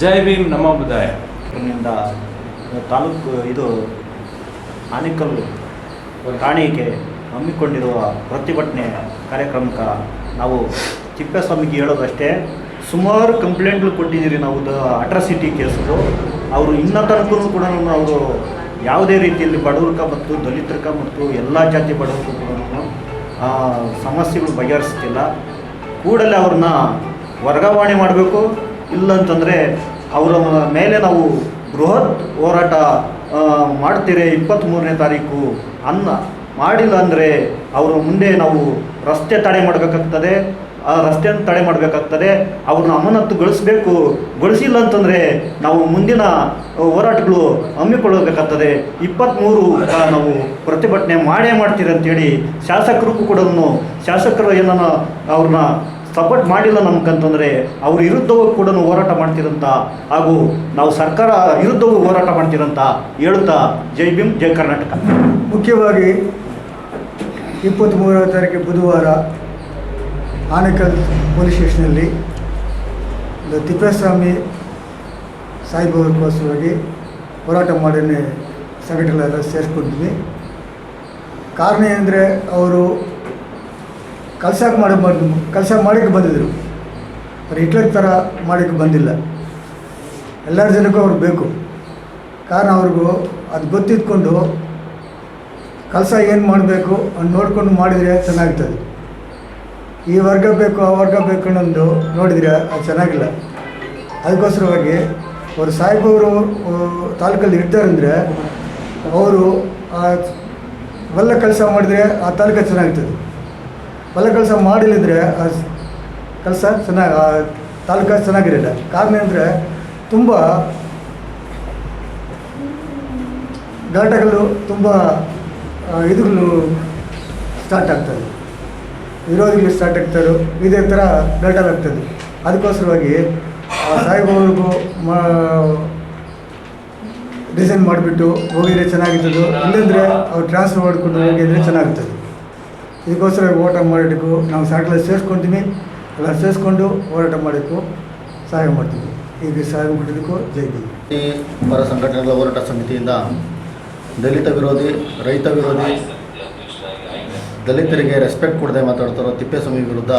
ಜೈ ಭೀಮ್ ನಮೋ ಬುದ್ಧಾಯ. ನಿಂದ ತಾಲೂಕು ಇದು ಆನೇಕಲ್ ಠಾಣೆಗೆ ಹಮ್ಮಿಕೊಂಡಿರುವ ಪ್ರತಿಭಟನೆ ಕಾರ್ಯಕ್ರಮಕ್ಕೆ ನಾವು ತಿಪ್ಪೇಸ್ವಾಮಿಗೆ ಹೇಳೋದಷ್ಟೇ, ಸುಮಾರು ಕಂಪ್ಲೇಂಟ್ಗಳು ಕೊಟ್ಟಿದ್ದೀರಿ ನಾವು ಅಟ್ರಾಸಿಟಿ ಕೇಸ್ಗಳು. ಅವರು ಇನ್ನೂ ತನಕ ಕೂಡ ಅವರು ಯಾವುದೇ ರೀತಿಯಲ್ಲಿ ಬಡವ್ರಕ ಮತ್ತು ದಲಿತರಕ ಮತ್ತು ಎಲ್ಲ ಜಾತಿ ಬಡವ್ರಿಗೂ ಕೂಡ ಸಮಸ್ಯೆಗಳು ಬಗೆಹರಿಸ್ತಿಲ್ಲ. ಕೂಡಲೇ ಅವ್ರನ್ನ ವರ್ಗಾವಣೆ ಮಾಡಬೇಕು. ಇಲ್ಲಂತಂದರೆ ಅವರ ಮೇಲೆ ನಾವು ಬೃಹತ್ ಹೋರಾಟ ಮಾಡ್ತೀರಿ 23ನೇ ತಾರೀಕು ಮಾಡಿಲ್ಲ ಅಂದರೆ ಅವರ ಮುಂದೆ ನಾವು ರಸ್ತೆ ತಡೆ ಮಾಡಬೇಕಾಗ್ತದೆ. ಆ ರಸ್ತೆಯನ್ನು ತಡೆ ಮಾಡಬೇಕಾಗ್ತದೆ. ಅವ್ರನ್ನ ಅಮಾನತುಗೊಳಿಸಬೇಕು. ಗೊಳಿಸಿಲ್ಲ ಅಂತಂದರೆ ನಾವು ಮುಂದಿನ ಹೋರಾಟಗಳು ಹಮ್ಮಿಕೊಳ್ಳಬೇಕಾಗ್ತದೆ. 23 ನಾವು ಪ್ರತಿಭಟನೆ ಮಾಡ್ತೀರಿ ಅಂತೇಳಿ ಶಾಸಕರಿಗೂ ಕೂಡ ಶಾಸಕರು ಏನನ್ನ ಅವ್ರನ್ನ ಸಪೋರ್ಟ್ ಮಾಡಿಲ್ಲ ನಮ್ಗಂತಂದರೆ ಅವ್ರ ವಿರುದ್ಧವೂ ಕೂಡ ಹೋರಾಟ ಮಾಡ್ತೀರಂತ, ಹಾಗೂ ನಾವು ಸರ್ಕಾರ ವಿರುದ್ಧವೂ ಹೋರಾಟ ಮಾಡ್ತೀರಂತ ಹೇಳುತ್ತಾ ಜೈ ಭೀಮ್ ಜೈ ಕರ್ನಾಟಕ. ಮುಖ್ಯವಾಗಿ 23ನೇ ತಾರೀಕು ಬುಧವಾರ ಆನೇಕಲ್ ಪೊಲೀಸ್ ಸ್ಟೇಷನಲ್ಲಿ ತಿಪ್ಪೇಸ್ವಾಮಿ ಸಾಹೇಬರಿಗೋಸ್ಕರವಾಗಿ ಹೋರಾಟ ಮಾಡಿ ಸಂಘಟನೆಲ್ಲ ಸೇರಿಸ್ಕೊಂಡಿದ್ವಿ. ಕಾರಣ ಏನಂದರೆ ಅವರು ಕೆಲಸ ಮಾಡೋಕ್ಕೆ ಬಂದಿದ್ದರು. ಅವ್ರು ಹಿಟ್ಲರ್ ಥರ ಮಾಡೋಕ್ಕೆ ಬಂದಿಲ್ಲ. ಎಲ್ಲರ ಜನಕ್ಕೂ ಅವ್ರು ಬೇಕು. ಕಾರಣ ಅವ್ರಿಗೂ ಅದು ಗೊತ್ತಿದ್ಕೊಂಡು ಕೆಲಸ ಏನು ಮಾಡಬೇಕು ಅಂತ ನೋಡಿಕೊಂಡು ಮಾಡಿದರೆ ಚೆನ್ನಾಗ್ತದೆ. ಈ ವರ್ಗ ಬೇಕು ಆ ವರ್ಗ ಬೇಕು ಅನ್ನೋದು ನೋಡಿದರೆ ಅದು ಚೆನ್ನಾಗಿಲ್ಲ. ಅದಕ್ಕೋಸ್ಕರವಾಗಿ ಅವರು ಸಾಹೇಬರು ತಾಲೂಕಲ್ಲಿ ಇರ್ತಾರಂದರೆ ಅವರು ಒಳ್ಳೆ ಕೆಲಸ ಮಾಡಿದರೆ ಆ ತಾಲೂಕು ಚೆನ್ನಾಗ್ತದೆ. ಒಳ್ಳೆ ಕೆಲಸ ಮಾಡಿಲ್ಲದ್ರೆ ಆ ಕೆಲಸ ತಾಲೂಕು ಚೆನ್ನಾಗಿರಲ್ಲ. ಕಾರಣ ಅಂದರೆ ತುಂಬ ಘಾಟಗಳು, ತುಂಬ ಇದುಗಳು ಸ್ಟಾರ್ಟ್ ಆಗ್ತದೆ, ವಿರೋಧಿಗಳು ಸ್ಟಾರ್ಟ್ ಆಗ್ತಾರೆ. ಇದೇ ಥರ ಘಾಟಗಳಾಗ್ತದೆ. ಅದಕ್ಕೋಸ್ಕರವಾಗಿ ಆ ಸಾಹೇಬವ್ರಿಗೂ ಡಿಸೈನ್ ಮಾಡಿಬಿಟ್ಟು ಹೋಗಿದ್ರೆ ಚೆನ್ನಾಗಿರ್ತದೆ. ಇಲ್ಲಂದರೆ ಅವ್ರು ಟ್ರಾನ್ಸ್ಫರ್ ಮಾಡಿಕೊಂಡು ಹೋಗಿದ್ರೆ ಚೆನ್ನಾಗ್ತದೆ. ಇದಕ್ಕೋಸ್ಕರ ಹೋರಾಟ ಮಾಡೋದಕ್ಕೂ ನಾವು ಸಾಕಲ್ಲ ಸೇರಿಸ್ಕೊಳ್ತೀವಿ. ಎಲ್ಲ ಸೇರಿಸ್ಕೊಂಡು ಹೋರಾಟ ಮಾಡೋಕ್ಕೂ ಸಹಾಯ ಮಾಡ್ತೀವಿ. ಈಗ ಸಹಾಯ ಮಾಡೋದಕ್ಕೂ ಜೈ ಭೀಮ್. ಈ ಪರ ಸಂಘಟನೆಗಳ ಹೋರಾಟ ಸಮಿತಿಯಿಂದ ದಲಿತ ವಿರೋಧಿ, ರೈತ ವಿರೋಧಿ, ದಲಿತರಿಗೆ ರೆಸ್ಪೆಕ್ಟ್ ಕೊಡದೆ ಮಾತಾಡ್ತಾರೋ ತಿಪ್ಪೇಸ್ವಾಮಿ ವಿರುದ್ಧ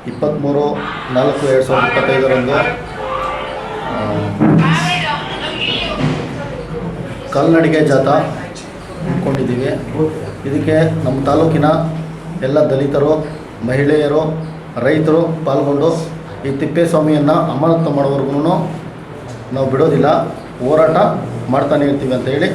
23/4/2025 ಕಾಲ್ನಡಿಗೆ ಜಾಥಾ ಹಮ್ಮಿಕೊಂಡಿದ್ದೀವಿ. ಇದಕ್ಕೆ ನಮ್ಮ ತಾಲೂಕಿನ ಎಲ್ಲ ದಲಿತರು, ಮಹಿಳೆಯರು, ರೈತರು ಪಾಲ್ಗೊಂಡು ಈ ತಿಪ್ಪೇಸ್ವಾಮಿಯನ್ನು ಅಮಾನತು ಮಾಡೋವರೆಗೂ ನಾವು ಬಿಡೋದಿಲ್ಲ, ಹೋರಾಟ ಮಾಡ್ತಾನೆ ಇರ್ತೀವಿ ಅಂತ ಹೇಳಿ